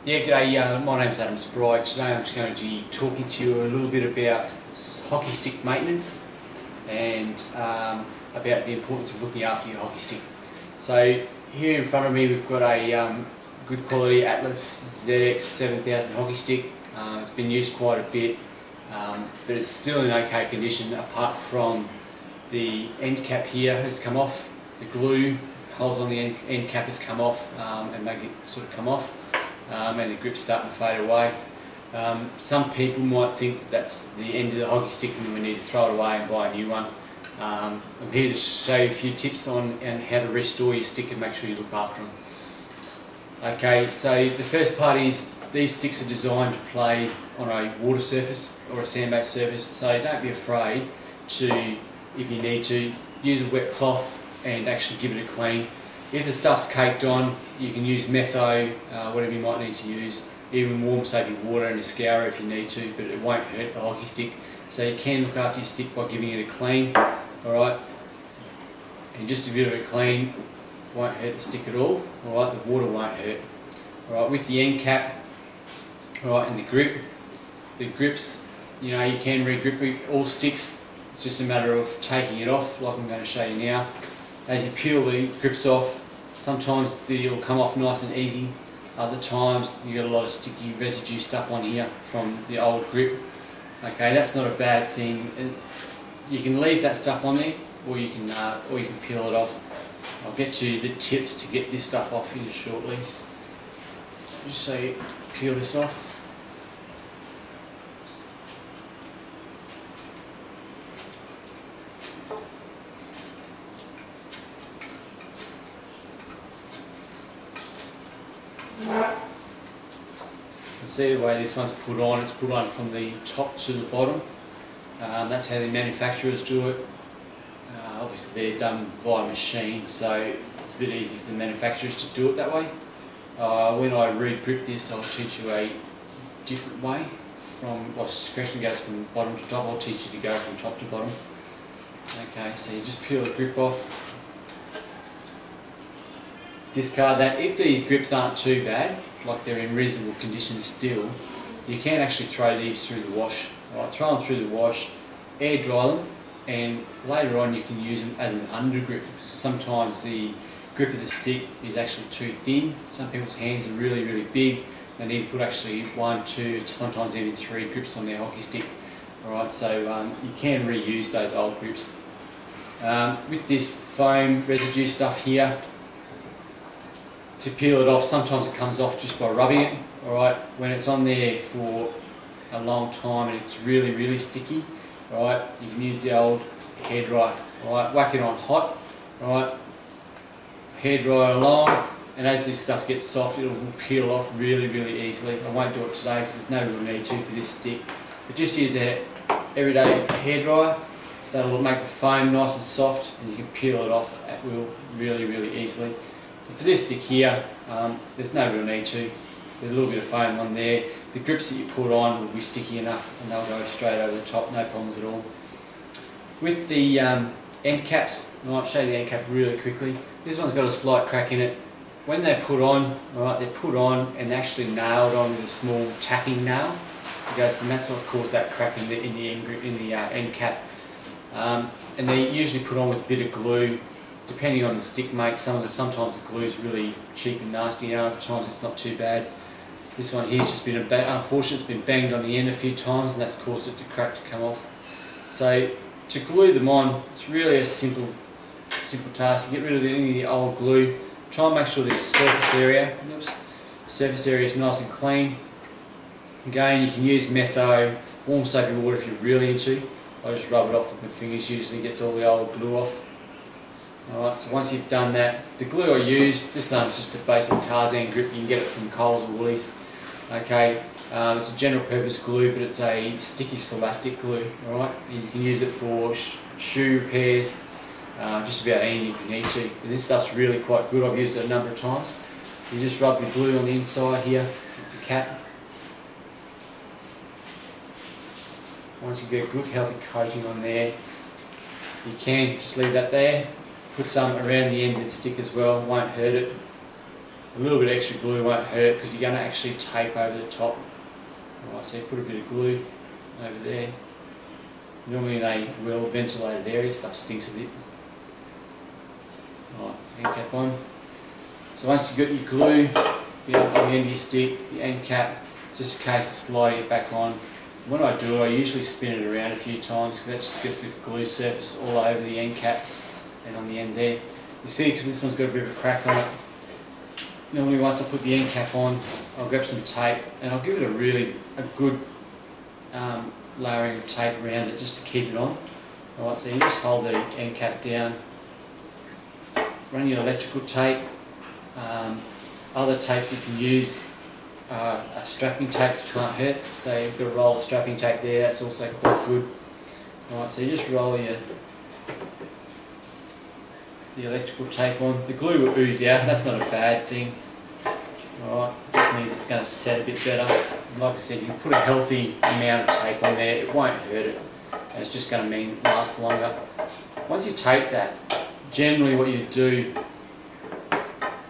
Yeah, g'day, my name's Adam Spry. Today I'm just going to be talking to you a little bit about hockey stick maintenance and about the importance of looking after your hockey stick. So here in front of me we've got a good quality Atlas ZX 7000 hockey stick. It's been used quite a bit, but it's still in okay condition apart from the end cap here has come off. The glue holes on the end cap has come off and make it sort of come off. And the grip's starting to fade away. Some people might think that's the end of the hockey stick and we need to throw it away and buy a new one. I'm here to show you a few tips on how to restore your stick and make sure you look after them. Okay, so the first part is these sticks are designed to play on a water surface or a sand-based surface, so don't be afraid to, if you need to, use a wet cloth and actually give it a clean. If the stuff's caked on, you can use metho, whatever you might need to use, even warm soapy water and a scourer if you need to, but it won't hurt the hockey stick. So you can look after your stick by giving it a clean, alright? And just a bit of a clean won't hurt the stick at all, alright? The water won't hurt. Alright, with the end cap, alright, and the grips, you know, you can re-grip all sticks. It's just a matter of taking it off, like I'm going to show you now. As you peel the grips off, sometimes it'll come off nice and easy. Other times you get a lot of sticky residue stuff on here from the old grip. Okay, that's not a bad thing. You can leave that stuff on there, or you can peel it off. I'll get to the tips to get this stuff off here shortly. Just so you peel this off. See the way this one's put on, it's put on from the top to the bottom. That's how the manufacturers do it. Obviously they're done via machine, so it's a bit easy for the manufacturers to do it that way. When I re-grip this, I'll teach you a different way. The question goes from bottom to top, I'll teach you to go from top to bottom. Okay, so you just peel the grip off. Discard that. If these grips aren't too bad, like they're in reasonable condition still, you can actually throw these through the wash. Right, throw them through the wash, air dry them, and later on you can use them as an undergrip. Sometimes the grip of the stick is actually too thin. Some people's hands are really, really big. They need to put actually 1, 2, sometimes even 3 grips on their hockey stick. Alright, so you can reuse those old grips. With this foam residue stuff here, to peel it off, sometimes it comes off just by rubbing it. Alright, when it's on there for a long time and it's really, really sticky, alright, you can use the old hairdryer. Alright, whack it on hot, alright, hairdryer along, and as this stuff gets soft, it will peel off really, really easily. I won't do it today because there's no real need to for this stick. But just use a everyday hairdryer. That'll make the foam nice and soft, and you can peel it off at will really, really easily. For this stick here, there's no real need to. There's a little bit of foam on there. The grips that you put on will be sticky enough and they'll go straight over the top, no problems at all. With the end caps, I might show you the end cap really quickly. This one's got a slight crack in it. When they're put on, alright, they're put on and they're actually nailed on with a small tacking nail. And that's what caused that crack in the end cap. And they're usually put on with a bit of glue. Depending on the stick make, sometimes the glue is really cheap and nasty, and other times it's not too bad. This one here's just been unfortunate, it's been banged on the end a few times and that's caused it to crack, to come off. So to glue them on, it's really a simple task. You get rid of any of the old glue. Try and make sure this surface area is nice and clean. Again, you can use metho, warm soapy water if you're really into. I just rub it off with my fingers, usually gets all the old glue off. Alright, so once you've done that, the glue I use, this one's just a basic Tarzan grip, you can get it from Coles or Woolies. Okay, it's a general purpose glue, but it's a sticky elastic glue, alright, and you can use it for shoe repairs, just about anything you need to. But this stuff's really quite good, I've used it a number of times. You just rub the glue on the inside here with the cap. Once you get a good healthy coating on there, you can just leave that there. Put some around the end of the stick as well, won't hurt it. A little bit of extra glue won't hurt because you're going to actually tape over the top. Alright, so you put a bit of glue over there. Normally in a well ventilated area, stuff stinks a bit. Alright, end cap on. So once you've got your glue, the end of your stick, the end cap, it's just a case of sliding it back on. When I do it, I usually spin it around a few times because that just gets the glue surface all over the end cap and on the end there. You see, because this one's got a bit of a crack on it. Normally once I put the end cap on, I'll grab some tape and I'll give it a good layering of tape around it just to keep it on. Alright, so you just hold the end cap down, run your electrical tape. Other tapes you can use are strapping tapes, can't hurt. So you've got a roll of strapping tape there, that's also quite good. Alright, so you just roll the electrical tape on. The glue will ooze out, that's not a bad thing. Alright, just means it's going to set a bit better. And like I said, you can put a healthy amount of tape on there, it won't hurt it. And it's just going to mean it lasts longer. Once you tape that, generally what you do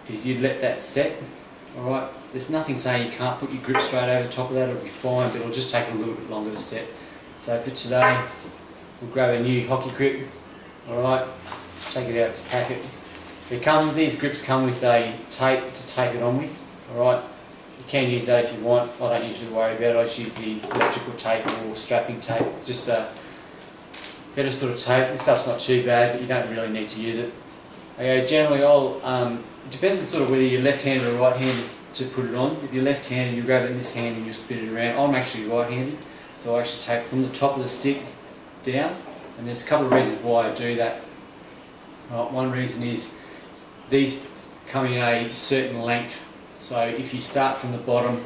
is you let that set. Alright, there's nothing saying you can't put your grip straight over the top of that, it'll be fine, but it'll just take a little bit longer to set. So for today, we'll grab a new hockey grip. Alright, take it out of its packet. These grips come with a tape to tape it on with. Alright, you can use that if you want. I don't usually worry about it, I just use the electrical tape or strapping tape. It's just a better sort of tape. This stuff's not too bad, but you don't really need to use it. Okay, generally it depends on sort of whether you're left-handed or right-handed to put it on. If you're left-handed, you grab it in this hand and you spin it around. I'm actually right-handed, so I actually tape from the top of the stick down, and there's a couple of reasons why I do that. Right, one reason is these come in a certain length, so if you start from the bottom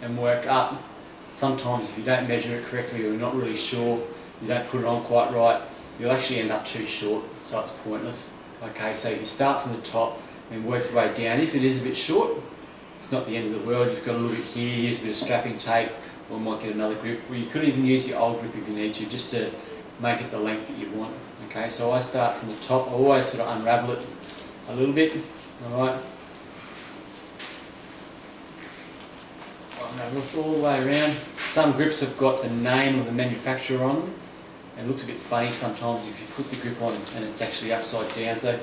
and work up, sometimes if you don't measure it correctly or you're not really sure, you don't put it on quite right, you'll actually end up too short, so it's pointless. Okay, so if you start from the top and work your way down, if it is a bit short, it's not the end of the world. You've got a little bit here, use a bit of strapping tape, or might get another grip, or you could even use your old grip if you need to, just to make it the length that you want. Okay, so I start from the top, I always sort of unravel it a little bit. Alright, unravel this all the way around. Some grips have got the name of the manufacturer on them. It looks a bit funny sometimes if you put the grip on and it's actually upside down. So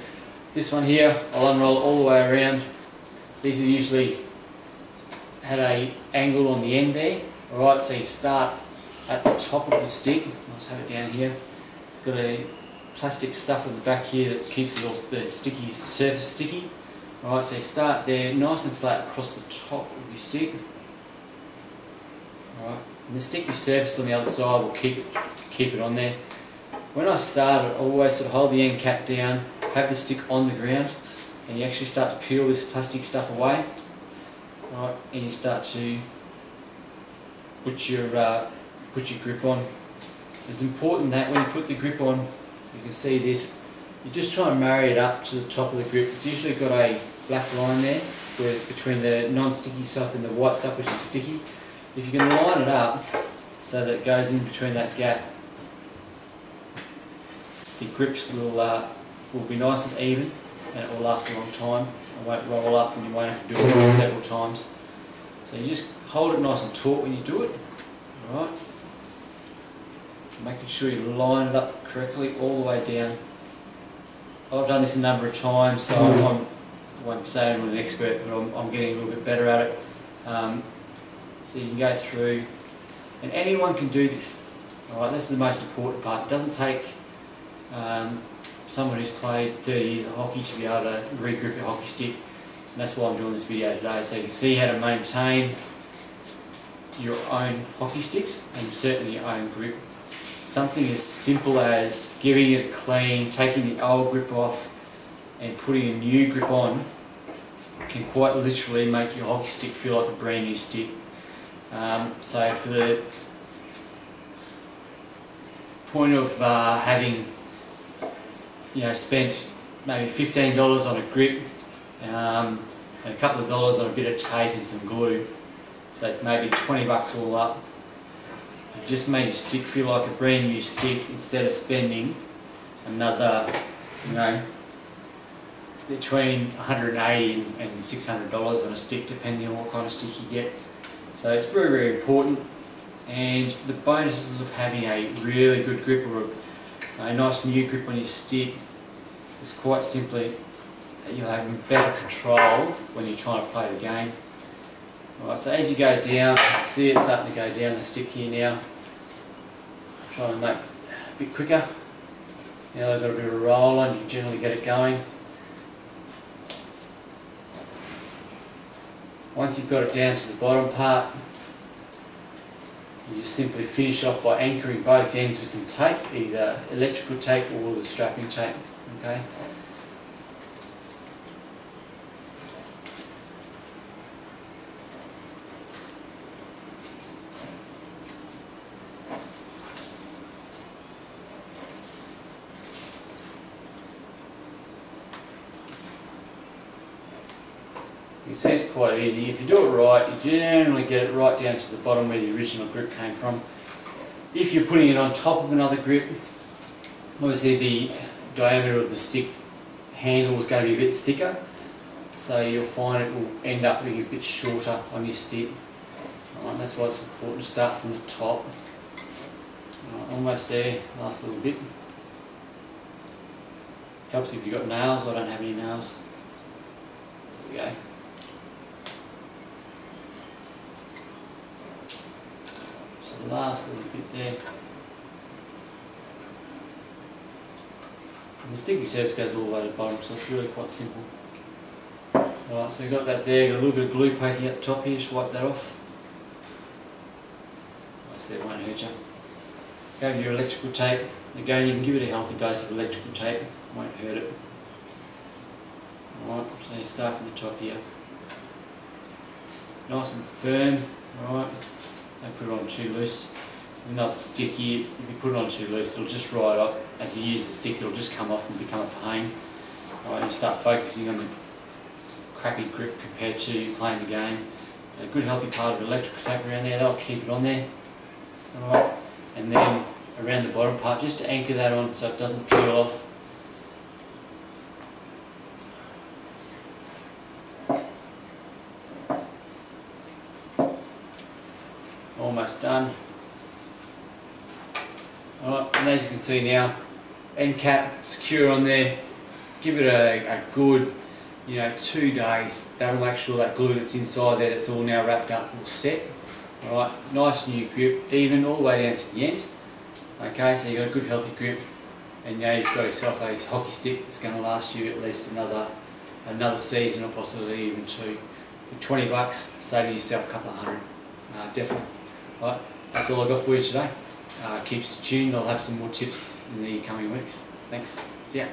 this one here, I'll unroll it all the way around. These are usually had an angle on the end there. Alright, so you start at the top of the stick. Let's have it down here. It's got a plastic stuff at the back here that keeps the sticky surface sticky. Alright, so you start there, nice and flat across the top of your stick. Alright, and the sticky surface on the other side will keep it on there. When I start it, I always sort of hold the end cap down, have the stick on the ground, and you actually start to peel this plastic stuff away. Right, and you start to put your grip on. It's important that when you put the grip on, you can see this, you just try and marry it up to the top of the grip. It's usually got a black line there between the non-sticky stuff and the white stuff which is sticky. If you can line it up so that it goes in between that gap, the grips will be nice and even, and it will last a long time. It won't roll up and you won't have to do it several times. So you just hold it nice and taut when you do it. Alright, making sure you line it up correctly all the way down. I've done this a number of times, so I won't say I'm an expert, but I'm getting a little bit better at it. So you can go through, and anyone can do this. Alright, this is the most important part. It doesn't take someone who's played 30 years of hockey to be able to regrip your hockey stick, and that's why I'm doing this video today, so you can see how to maintain your own hockey sticks and certainly your own grip. Something as simple as giving it clean, taking the old grip off and putting a new grip on can quite literally make your hockey stick feel like a brand new stick. So for the point of having spent maybe $15 on a grip and a couple of dollars on a bit of tape and some glue, so maybe 20 bucks all up, you just made your stick feel like a brand new stick instead of spending another between $180 and $600 on a stick, depending on what kind of stick you get. So it's very, very important. And the bonuses of having a really good grip or a nice new grip on your stick is quite simply that you'll have better control when you're trying to play the game. Alright, so as you go down, you can see it starting to go down the stick here now. Trying to make it a bit quicker. Now they've got a bit of a roll on, you can generally get it going. Once you've got it down to the bottom part, you just simply finish off by anchoring both ends with some tape, either electrical tape or the strapping tape. Okay. You see it's quite easy. If you do it right, you generally get it right down to the bottom where the original grip came from. If you're putting it on top of another grip, obviously the diameter of the stick handle is going to be a bit thicker, so you'll find it will end up being a bit shorter on your stick. That's why it's important to start from the top. Almost there, last little bit. Helps if you've got nails. I don't have any nails. There we go. So the last little bit there. And the sticky surface goes all the way to the bottom, so it's really quite simple. Alright, so you've got that there, got a little bit of glue poking at the top here, just wipe that off. I see it won't hurt you. Go with your electrical tape. Again, you can give it a healthy dose of electrical tape, won't hurt it. Alright, so you start from the top here. Nice and firm, alright. Don't put it on too loose. It's not sticky. If you put it on too loose, it'll just ride up. As you use the stick, it'll just come off and become a pain. Alright, you start focusing on the crappy grip compared to playing the game. So a good healthy part of the electrical tape around there, that'll keep it on there. Alright, and then around the bottom part, just to anchor that on so it doesn't peel off. Almost done. Alright, and as you can see now, end cap secure on there. Give it a good, 2 days. That'll make sure that glue that's inside there, that's all now wrapped up, will set. Alright, nice new grip, even all the way down to the end. Okay, so you've got a good healthy grip, and now you've got yourself a hockey stick that's going to last you at least another season, or possibly even 2. For 20 bucks, saving yourself a couple of hundred. Definitely. Right, that's all I've got for you today. Keep tuned, I'll have some more tips in the coming weeks. Thanks, see ya.